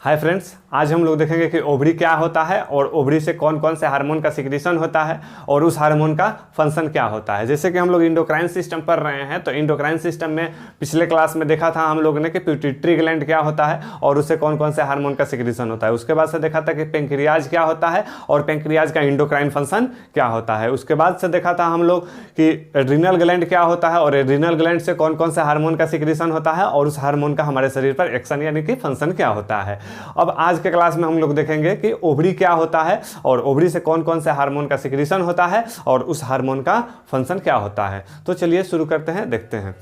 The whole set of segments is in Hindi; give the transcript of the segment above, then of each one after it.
हाय फ्रेंड्स, आज हम लोग देखेंगे कि ओवरी क्या होता है और ओवरी से कौन कौन से हार्मोन का सिक्रीशन होता है और उस हार्मोन का फंक्शन क्या होता है। जैसे कि हम लोग इंडोक्राइन सिस्टम पढ़ रहे हैं, तो इंडोक्राइन सिस्टम में पिछले क्लास में देखा था हम लोगों ने कि पिट्यूटरी ग्लैंड क्या होता है और उससे कौन कौन से हार्मोन का सिक्रीशन होता है। उसके बाद से देखा था कि पेंक्रियाज क्या होता है और पेंक्रियाज का इंडोक्राइन फंक्शन क्या होता है। उसके बाद से देखा था हम लोग कि एड्रिनल ग्लैंड क्या होता है और एड्रिनल ग्लैंड से कौन कौन से हार्मोन का सिक्रीशन होता है और उस हार्मोन का हमारे शरीर पर एक्शन यानी कि फंक्शन क्या होता है। अब आज के क्लास में हम लोग देखेंगे कि ओवरी क्या होता है और ओवरी से कौन कौन से हार्मोन का सिक्रीशन होता है और उस हार्मोन का फंक्शन क्या होता है। तो चलिए शुरू करते हैं, देखते हैं।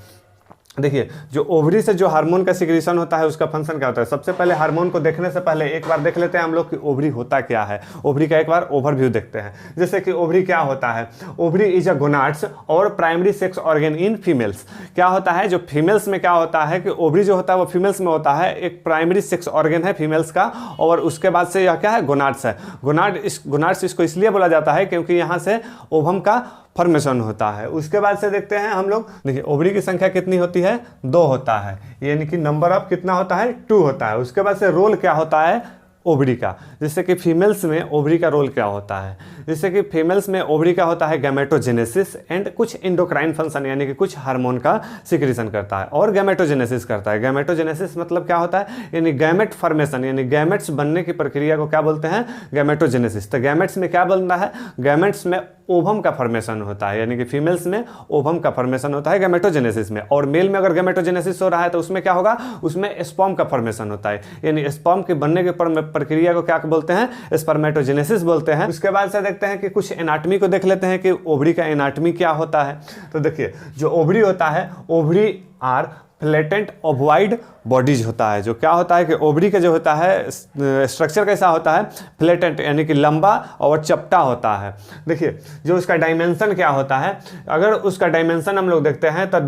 देखिए, जो ओवरी से जो हार्मोन का सिक्रीशन होता है उसका फंक्शन क्या होता है। सबसे पहले हार्मोन को देखने से पहले एक बार देख लेते हैं हम लोग कि ओवरी होता क्या है। ओवरी का एक बार ओवरव्यू देखते हैं। जैसे कि ओवरी क्या होता है। ओवरी इज अ गोनाड्स और primary sex organ in females. क्या होता है, जो फीमेल्स में क्या होता है कि ओवरी जो होता है वो फीमेल्स में होता है, एक प्राइमरी सेक्स ऑर्गन है फीमेल्स का। और उसके बाद से यह क्या है, गोनाड्स है। गोनाड्स इसको इसलिए बोला जाता है क्योंकि यहाँ से ओवम का फॉर्मेशन होता है। उसके बाद से देखते हैं हम लोग, देखिए ओवरी की संख्या कितनी होती है, 2 होता है, यानी कि नंबर ऑफ कितना होता है, 2 होता है। उसके बाद से रोल क्या होता है ओवरी का, जैसे कि फीमेल्स में ओवरी का रोल क्या होता है। जैसे कि फीमेल्स में ओवरी का होता है गैमेटोजेनेसिस एंड कुछ इंडोक्राइन फंक्शन यानी कि कुछ हार्मोन का सिक्रीशन करता है और गैमेटोजेनेसिस करता है। गैमेटोजेनेसिस मतलब क्या होता है, यानी गैमेट फॉर्मेशन यानी गैमेट्स बनने की प्रक्रिया को क्या बोलते हैं, गैमेटोजेनेसिस। तो गैमेट्स में क्या बनता है, गैमेट्स में ओवम का फॉर्मेशन होता है, यानी कि फीमेल्स में ओवम का फॉर्मेशन होता है गैमेटोजेनेसिस में। और मेल में अगर गैमेटोजेनेसिस हो रहा है तो उसमें क्या होगा, उसमें स्पर्म का फॉर्मेशन होता है, यानी स्पर्म के बनने की प्रक्रिया को क्या बोलते हैं, स्पर्मेटोजेनेसिस बोलते हैं। उसके बाद से देखते हैं कि कुछ एनाटॉमी को देख लेते हैं कि ओवरी का एनाटॉमी क्या होता है। तो देखिए, जो ओवरी होता है, ovary are flattened ovoid bodies होता है। जो क्या होता है कि ओवरी का जो होता है स्ट्रक्चर कैसा होता है, फ्लैटेंट यानी कि लंबा और चपटा होता है। देखिए, जो उसका डायमेंशन क्या होता है, अगर उसका डायमेंशन हम लोग देखते हैं तो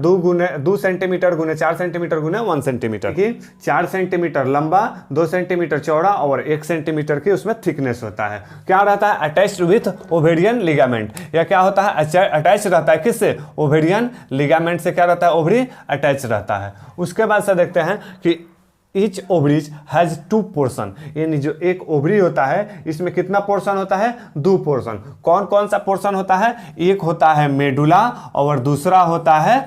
2 सेंटीमीटर गुने 4 सेंटीमीटर गुने 1 सेंटीमीटर की, 4 सेंटीमीटर लंबा, 2 सेंटीमीटर चौड़ा और 1 सेंटीमीटर की उसमें थिकनेस होता है। क्या रहता है, अटैच्ड विथ ओवेरियन लिगामेंट, या क्या होता है, अटैच रहता है किससे, ओवेरियन लिगामेंट से क्या रहता है, ओवरी अटैच रहता है। उसके बाद से देखते हैं कि ईच ओवरीज हैज 2 पोर्शन, यानी जो एक ओवरी होता है इसमें कितना पोर्शन होता है, 2 पोर्शन। कौन कौन सा पोर्शन होता है, एक होता है मेडुला और दूसरा होता है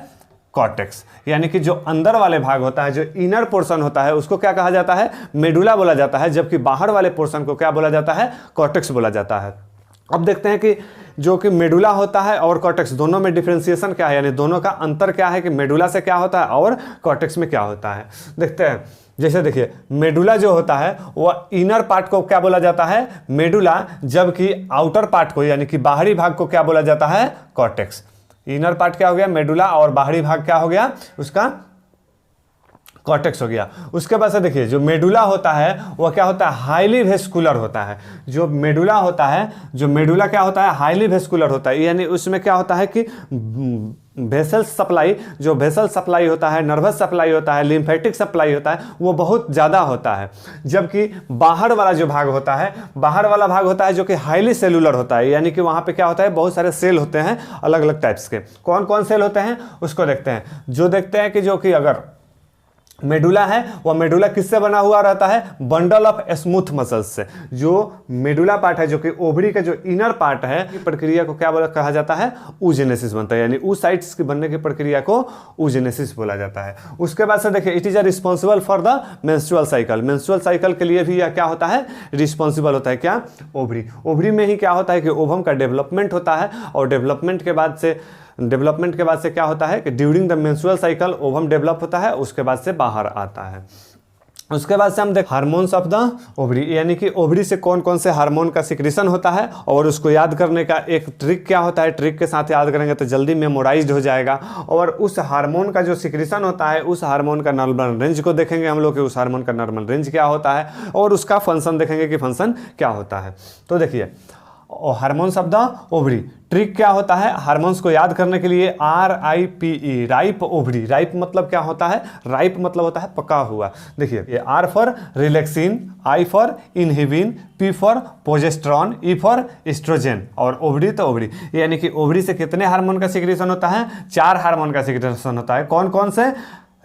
कॉर्टेक्स, यानी कि जो अंदर वाले भाग होता है, जो इनर पोर्शन होता है उसको क्या कहा जाता है, मेडुला बोला जाता है, जबकि बाहर वाले पोर्शन को क्या बोला जाता है, कॉर्टेक्स बोला जाता है। अब देखते हैं कि जो कि मेडुला होता है और कॉर्टेक्स दोनों में डिफरेंशिएशन क्या है, यानी दोनों का अंतर क्या है कि मेडुला से क्या होता है और कॉर्टेक्स में क्या होता है। देखते हैं, जैसे देखिए मेडुला जो होता है वह इनर पार्ट को क्या बोला जाता है, मेडुला, जबकि आउटर पार्ट को यानी कि बाहरी भाग को क्या बोला जाता है, कॉर्टेक्स। इनर पार्ट क्या हो गया, मेडुला, और बाहरी भाग क्या हो गया उसका, कॉर्टेक्स हो गया। उसके बाद से देखिए, जो मेडुला होता है वह क्या होता है, हाईली वेस्कुलर होता है। जो मेडुला होता है, जो मेडुला क्या होता है, हाईली वेस्कुलर होता है, यानी उसमें क्या होता है कि वेसल सप्लाई, जो वेसल सप्लाई होता है, नर्वस सप्लाई होता है, लिम्फेटिक सप्लाई होता है, वो बहुत ज़्यादा होता है। जबकि बाहर वाला जो भाग होता है, बाहर वाला भाग होता है जो कि हाईली सेलुलर होता है, यानी कि वहाँ पे क्या होता है, बहुत सारे सेल होते हैं अलग अलग टाइप्स के। कौन कौन सेल होते हैं उसको देखते हैं। जो देखते हैं कि जो कि अगर मेडुला है वह मेडुला किससे बना हुआ रहता है, बंडल ऑफ स्मूथ मसल्स से। जो मेडुला पार्ट है, जो कि ओवरी का जो इनर पार्ट है, प्रक्रिया को क्या कहा जाता है, oogenesis बनता है, यानी oocytes के बनने की प्रक्रिया को oogenesis बोला जाता है। उसके बाद से देखिए, it is responsible for the menstrual cycle. Menstrual cycle के लिए भी यह क्या होता है, रिस्पॉन्सिबल होता है, क्या, ओवरी। ओवरी में ही क्या होता है कि ओवम का डेवलपमेंट होता है और डेवलपमेंट के बाद से क्या होता है कि during the menstrual cycle ovum develop होता है, उसके बाद से बाहर आता है। उसके बाद से हम देख हार्मोन्स ऑफ द ओवरी, यानी कि ओवरी से कौन कौन से हार्मोन का सिक्रीशन होता है और उसको याद करने का एक ट्रिक क्या होता है। ट्रिक के साथ याद करेंगे तो जल्दी मेमोराइज्ड हो जाएगा। और उस हार्मोन का जो सिक्रीशन होता है, उस हार्मोन का नॉर्मल रेंज को देखेंगे हम लोग कि उस हार्मोन का नॉर्मल रेंज क्या होता है और उसका फंक्शन देखेंगे कि फंक्शन क्या होता है। तो देखिए, hormones of the ovary, trick क्या होता है हार्मोन्स को याद करने के लिए, RIPE, राइप ओवरी। राइप मतलब क्या होता है, राइप मतलब होता है पका हुआ। देखिए, ये R for relaxin, I for inhibin, P for progesterone, E for estrogen, और ओवरी तो ओवरी, यानी कि ओवरी से कितने हार्मोन का सिक्रीशन होता है, 4 हार्मोन का सिक्रीशन होता है। कौन कौन से,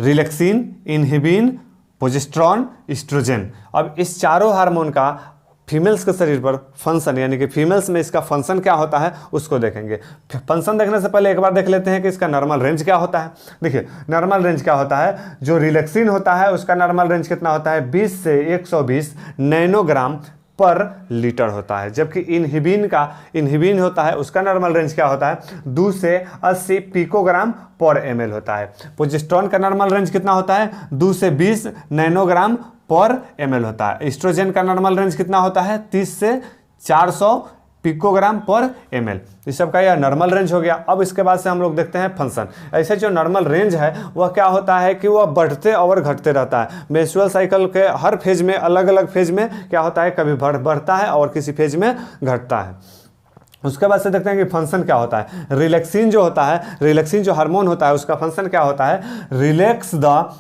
रिलैक्सिन, इनहिबिन, प्रोजेस्टेरॉन, एस्ट्रोजन। अब इस चारों हार्मोन का फीमेल्स के शरीर पर फंक्शन, यानी कि फीमेल्स में इसका फंक्शन क्या होता है उसको देखेंगे। फंक्शन देखने से पहले एक बार देख लेते हैं कि इसका नॉर्मल रेंज क्या होता है। देखिए नॉर्मल रेंज क्या होता है, जो रिलैक्सिन होता है उसका नॉर्मल रेंज कितना होता है, 20 से 120 नैनोग्राम पर लीटर होता है, जबकि इनहिबिन होता है उसका नॉर्मल रेंज क्या होता है, 2 से 80 पिकोग्राम पर ml होता है। प्रोजेस्टेरॉन का नॉर्मल रेंज कितना होता है, 2 से 20 नैनोग्राम पर ml होता है। एस्ट्रोजन का नॉर्मल रेंज कितना होता है, 30 से 400 पिकोग्राम पर ml। इस सब का यह नॉर्मल रेंज हो गया। अब इसके बाद से हम लोग देखते हैं फंक्शन। ऐसे जो नॉर्मल रेंज है वह क्या होता है कि वह बढ़ते और घटते रहता है। मेंस्ट्रुअल साइकिल के हर फेज में, अलग अलग फेज में क्या होता है, कभी बढ़ता है और किसी फेज में घटता है। उसके बाद से देखते हैं कि फंक्शन क्या होता है। रिलैक्सिन जो होता है, रिलैक्सिन जो हार्मोन होता है उसका फंक्शन क्या होता है, relax the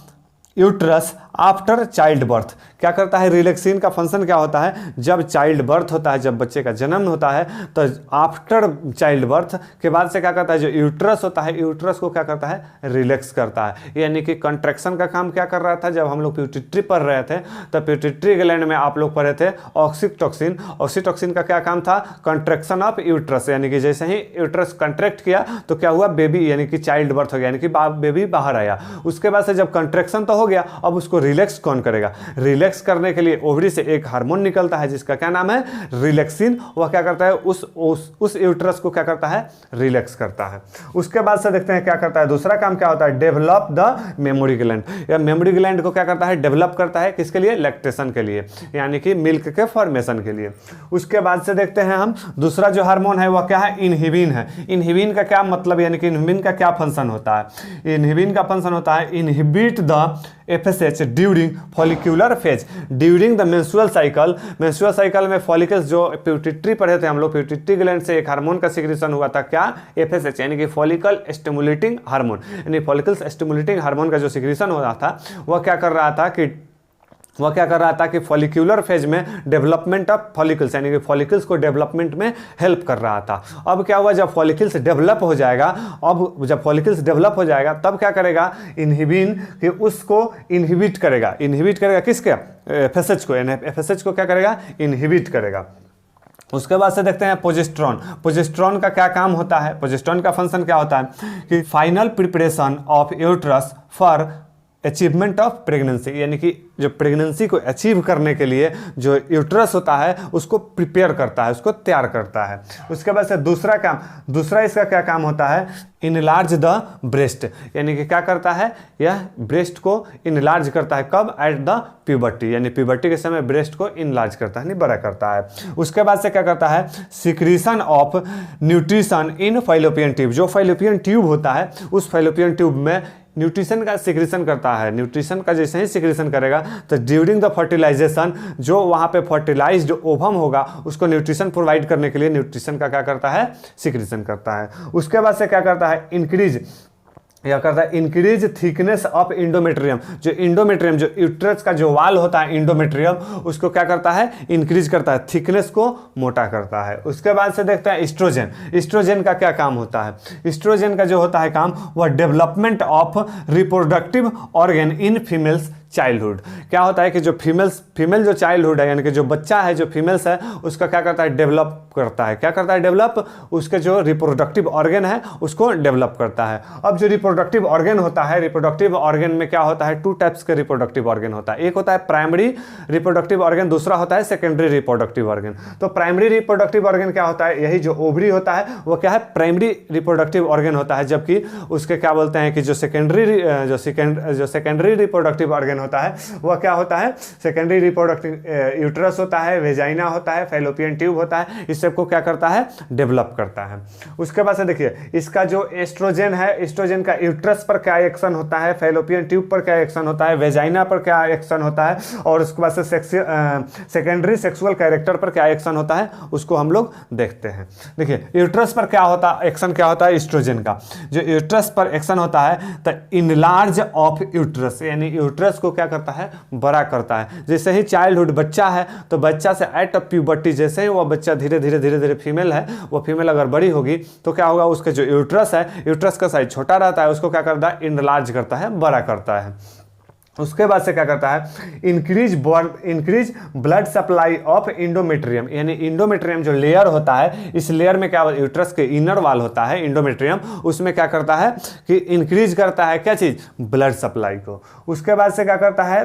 uterus after child birth. क्या करता है, रिलैक्सिन का फंक्शन क्या होता है, जब चाइल्ड बर्थ होता है, जब बच्चे का जन्म होता है तो आफ्टर चाइल्ड बर्थ के बाद से क्या करता है, जो यूट्रस होता है यूट्रस को क्या करता है, रिलैक्स करता है। यानी कि कंट्रैक्शन का काम क्या कर रहा था, जब हम लोग प्यूटिट्री पढ़ रहे थे तो प्यूटिट्री ग्लैंड में आप लोग पढ़े थे ऑक्सीटोसिन। ऑक्सीटोसिन का क्या काम था, कंट्रैक्शन ऑफ यूट्रस, यानी कि जैसे ही यूट्रस कंट्रैक्ट किया तो क्या हुआ, बेबी यानी कि चाइल्ड बर्थ हो गया, यानी कि बेबी बाहर आया। उसके बाद से जब कंट्रैक्शन तो हो गया, अब उसको रिलैक्स कौन करेगा, रिलैक्स करने के लिए ओवरी से एक हार्मोन निकलता है जिसका क्या नाम है, रिलैक्सिन। वह क्या करता है, उस यूट्रस को क्या करता है, रिलैक्स करता है। उसके बाद से देखते हैं क्या करता है, दूसरा काम क्या होता है, डेवलप द मेमोरी ग्लैंड। या मेमोरी ग्लैंड को क्या करता है, डेवलप करता है, किसके लिए, लैक्टेशन के लिए, यानी कि मिल्क के फॉर्मेशन के लिए। उसके बाद से देखते हैं हम दूसरा जो हार्मोन है वह क्या है, इनहिबिन है। इनहिबिन का क्या मतलब, यानी कि इनहिबिन का क्या फंक्शन होता है, इनहिबिन का फंक्शन होता है inhibit the FSH during follicular phase during the menstrual cycle. Menstrual cycle में फॉलिकल्स, जो प्यूटिट्री पढ़े थे हम लोग, प्यूटिट्री ग्लैंड से एक हार्मोन का सिक्रीशन हुआ था, क्या, FSH, यानी कि फॉलिकल स्टिमुलेटिंग हार्मोन। यानी फॉलिकल्स स्टिमुलेटिंग हार्मोन का जो सिक्रीशन हो रहा था वह क्या कर रहा था कि फॉलिक्यूलर फेज में डेवलपमेंट ऑफ फॉलिकल्स, यानी कि फॉलिकल्स को डेवलपमेंट में हेल्प कर रहा था। अब क्या हुआ, जब फॉलिकल्स डेवलप हो जाएगा, तब क्या करेगा, इनहिबिन कि उसको इनहिबिट करेगा किसके, FSH को, FSH को क्या करेगा, इनहिबिट करेगा। उसके बाद से देखते हैं प्रोजेस्टेरॉन का क्या काम होता है, प्रोजेस्टेरॉन का फंक्शन क्या होता है कि final preparation of uterus for achievement of pregnancy, यानी कि जो प्रेगनेंसी को अचीव करने के लिए जो यूट्रस होता है उसको प्रिपेयर करता है, उसको तैयार करता है। उसके बाद से दूसरा इसका क्या काम होता है, इनलार्ज द ब्रेस्ट, यानी कि क्या करता है, यह ब्रेस्ट को इनलार्ज करता है, कब, एट द प्यूबर्टी, यानी प्यूबर्टी के समय ब्रेस्ट को इनलार्ज करता है, नहीं बड़ा करता है। उसके बाद से क्या करता है, secretion of nutrition in fallopian tube. जो फैलोपियन ट्यूब होता है उस फैलोपियन ट्यूब में न्यूट्रिशन का सिक्रीशन करता है। न्यूट्रिशन का जैसे ही सिक्रीशन करेगा तो ड्यूरिंग द फर्टिलाइजेशन, जो वहाँ पे फर्टिलाइज्ड ओवम होगा उसको न्यूट्रिशन प्रोवाइड करने के लिए न्यूट्रिशन का क्या करता है, सिक्रीशन करता है। उसके बाद से क्या करता है, इंक्रीज थिकनेस ऑफ इंडोमेट्रियम। जो यूट्रस का जो वाल होता है इंडोमेट्रियम, उसको क्या करता है, इंक्रीज करता है, थिकनेस को मोटा करता है। उसके बाद से देखते हैं एस्ट्रोजन का क्या काम होता है। एस्ट्रोजन का जो होता है काम, वह development of reproductive organ in females childhood. क्या होता है कि जो फीमेल जो चाइल्डहुड है, यानी कि जो बच्चा है, जो फीमेल्स है, उसका क्या करता है, डेवलप करता है। क्या करता है, डेवलप, उसके जो रिप्रोडक्टिव ऑर्गन है उसको डेवलप करता है। अब जो रिप्रोडक्टिव ऑर्गन होता है, रिप्रोडक्टिव ऑर्गन में क्या होता है, 2 टाइप्स के रिप्रोडक्टिव ऑर्गन होता है। एक होता है प्राइमरी रिप्रोडक्टिव ऑर्गन, दूसरा होता है सेकेंडरी रिप्रोडक्टिव ऑर्गन। तो प्राइमरी रिप्रोडक्टिव ऑर्गन क्या होता है, यही जो ओवरी होता है वो क्या है, प्राइमरी रिप्रोडक्टिव ऑर्गन होता है। जबकि उसके क्या बोलते हैं कि जो सेकेंडरी रिप्रोडक्टिव ऑर्गन होता है वह क्या होता है, सेकेंडरी रिप्रोडक्टिव यूट्रस होता है, वेजाइना होता है, फैलोपियन ट्यूब होता है, इस सब को क्या करता है, डेवलप करता है। उसके बाद से देखिए इसका जो एस्ट्रोजन है, एस्ट्रोजन का यूट्रस पर क्या एक्शन होता है, फैलोपियन ट्यूब पर क्या एक्शन होता है, वेजाइना पर क्या एक्शन होता है, और उसके बाद से सेकेंडरी सेक्सुअल कैरेक्टर पर क्या एक्शन होता है, उसको हम लोग देखते हैं। देखिए यूट्रस पर क्या होता है, एक्शन क्या होता है एस्ट्रोजन का, जो यूट्रस पर एक्शन होता है तो इनलार्ज ऑफ यूट्रस, यानी यूट्रस को क्या करता है, बड़ा करता है। जैसे ही चाइल्डहुड बच्चा है तो बच्चा से एट प्यूबर्टी, जैसे ही वह बच्चा धीरे धीरे फीमेल है, वो फीमेल अगर बड़ी होगी तो क्या होगा, उसके जो यूट्रस है, यूट्रस का साइज छोटा रहता है, उसको क्या करता है, इनलार्ज करता है, बड़ा करता है। उसके बाद से क्या करता है, increase blood supply of endometrium, यानी इंडोमेट्रियम जो लेयर होता है, इस लेयर में क्या यूट्रस के इनर वाल होता है इंडोमेट्रियम, उसमें क्या करता है कि इंक्रीज करता है क्या चीज, ब्लड सप्लाई को। उसके बाद से क्या करता है,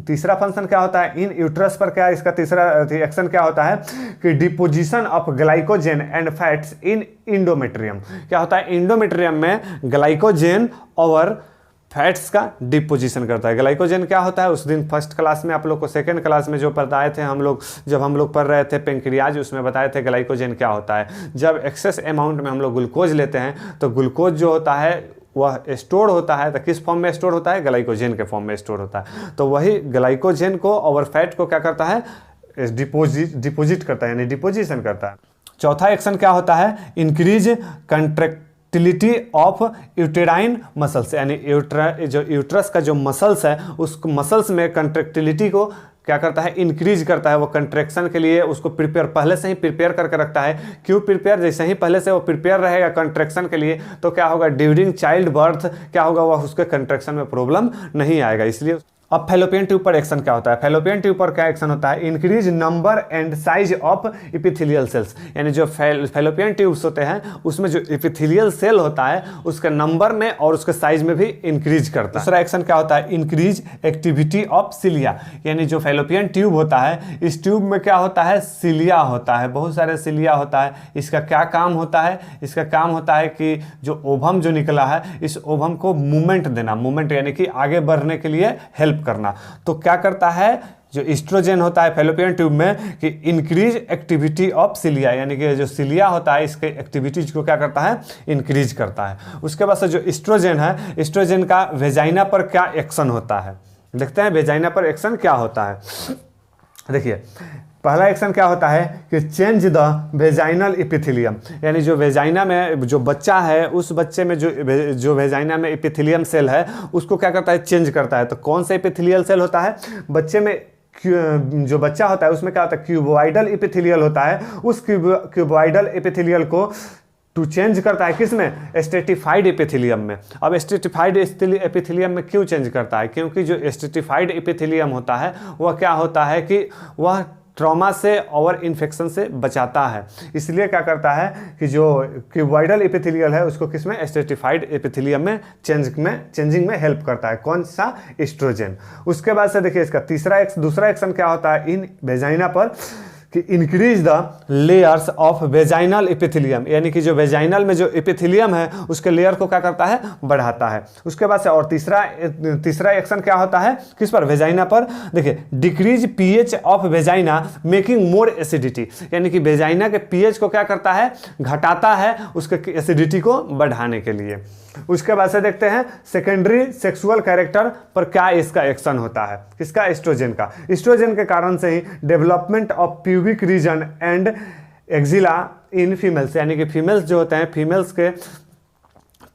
तीसरा फंक्शन क्या होता है, इन यूट्रस पर क्या इसका तीसरा एक्शन क्या होता है कि deposition of glycogen and fats in endometrium. क्या होता है, इंडोमेट्रियम में ग्लाइकोजेन और फैट्स का डिपोजिशन करता है। ग्लाइकोजेन क्या होता है, उस दिन फर्स्ट क्लास में आप लोग को, सेकंड क्लास में जो बताए थे हम लोग, जब हम लोग पढ़ रहे थे पेंक्रियाज, उसमें बताए थे ग्लाइकोजेन क्या होता है। जब एक्सेस अमाउंट में हम लोग ग्लूकोज लेते हैं तो ग्लूकोज जो होता है वह स्टोर होता है, तो किस फॉर्म में स्टोर होता है, ग्लाइकोजेन के फॉर्म में स्टोर होता है। तो वही ग्लाइकोजेन को और फैट को क्या करता है, डिपोजिट करता है, यानी डिपोजिशन करता है। चौथा एक्शन क्या होता है, इंक्रीज कंट्रैक्टिलिटी ऑफ यूटेराइन मसल्स, यानी जो यूट्रस का जो मसल्स है, उस मसल्स में कंट्रैक्टिलिटी को क्या करता है, इंक्रीज करता है। वो कंट्रैक्शन के लिए उसको प्रिपेयर, पहले से ही प्रिपेयर करके रखता है। क्यों प्रिपेयर, जैसे ही पहले से वो प्रिपेयर रहेगा कंट्रैक्शन के लिए, तो क्या होगा, ड्यूरिंग चाइल्ड बर्थ क्या होगा, वह उसके कंट्रैक्शन में प्रॉब्लम नहीं आएगा। इसलिए अब फैलोपियन ट्यूब पर एक्शन क्या होता है, फैलोपियन ट्यूब पर क्या एक्शन होता है, increase number and size of epithelial cells, यानी जो फैलोपियन ट्यूब्स होते हैं उसमें जो इपिथेलियल सेल होता है उसके नंबर में और उसके साइज में भी इंक्रीज करता है। दूसरा एक्शन क्या होता है, इंक्रीज एक्टिविटी ऑफ सिलिया, यानी जो फैलोपियन ट्यूब होता है, इस ट्यूब में क्या होता है, सिलिया होता है, बहुत सारे सिलिया होता है। इसका क्या काम होता है, इसका काम होता है कि जो ओवम जो निकला है, इस ओवम को मूवमेंट देना, मूवमेंट यानी कि आगे बढ़ने के लिए हेल्प करना। तो क्या करता है, जो एस्ट्रोजन होता है फैलोपियन ट्यूब में, कि इंक्रीज एक्टिविटी ऑफ सिलिया, यानी कि जो सिलिया होता है इसके एक्टिविटीज को क्या करता है, इंक्रीज करता है। उसके बाद से जो एस्ट्रोजन है, एस्ट्रोजन का वेजाइना पर क्या एक्शन होता है, देखते हैं वेजाइना पर एक्शन क्या होता है। देखिए पहला एक्शन क्या होता है कि चेंज द वेजाइनल एपिथेलियम, यानी जो वेजाइना में जो बच्चा है, उस बच्चे में जो वेजाइना में एपिथेलियम सेल है उसको क्या करता है, चेंज करता है। तो कौन सा एपिथेलियल सेल होता है, बच्चे में जो बच्चा होता है उसमें क्या होता है, क्यूबोइडल एपिथेलियल होता है। उस क्यूबोइडल एपिथेलियल को टू चेंज करता है किसमें, स्ट्रेटिफाइड एपिथेलियम में। अब स्ट्रेटिफाइड एपिथेलियम में क्यों चेंज करता है, क्योंकि जो स्ट्रेटिफाइड एपिथेलियम होता है वह क्या होता है कि वह ट्रॉमा से और इन्फेक्शन से बचाता है। इसलिए क्या करता है कि जो क्यूबॉइडल एपिथेलियल है उसको किसमें, स्ट्रेटिफाइड एपिथेलियम में चेंजिंग में हेल्प करता है। कौन सा, एस्ट्रोजन। उसके बाद से देखिए इसका दूसरा एक्शन क्या होता है इन वेजाइना पर, कि increase the layers of vaginal epithelium, यानी कि जो वेजाइनल में जो एपिथेलियम है उसके लेयर को क्या करता है, बढ़ाता है। उसके बाद से और तीसरा एक्शन क्या होता है किस पर, वेजाइना पर। देखिए decrease pH of vagina making more acidity, यानी कि वेजाइना के पीएच को क्या करता है, घटाता है, उसके एसिडिटी को बढ़ाने के लिए। उसके बाद से देखते हैं सेकेंडरी सेक्सुअल कैरेक्टर पर क्या इसका एक्शन होता है, किसका, एस्ट्रोजन का। एस्ट्रोजन के कारण से ही development of pubic region and axilla in females, यानी कि फीमेल्स जो होते हैं, फीमेल्स के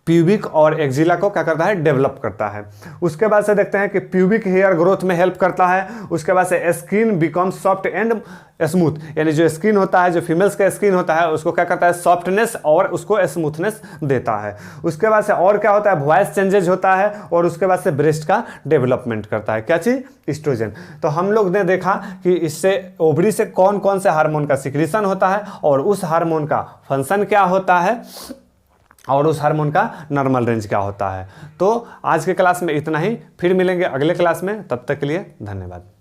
प्यूबिक और एक्जिला को क्या करता है, डेवलप करता है। उसके बाद से देखते हैं कि प्यूबिक हेयर ग्रोथ में हेल्प करता है। उसके बाद से skin becomes soft and smooth, यानी जो स्किन होता है, जो फीमेल्स का स्किन होता है उसको क्या करता है, सॉफ्टनेस और उसको स्मूथनेस देता है। उसके बाद से और क्या होता है, वॉइस चेंजेज होता है, और उसके बाद से ब्रेस्ट का डेवलपमेंट करता है। क्या चीज, एस्ट्रोजन। तो हम लोग ने देखा कि इससे ओवरी से कौन कौन से हार्मोन का सिक्रीशन होता है और उस हार्मोन का फंक्शन क्या होता है और उस हार्मोन का नॉर्मल रेंज क्या होता है। तो आज के क्लास में इतना ही, फिर मिलेंगे अगले क्लास में, तब तक के लिए धन्यवाद।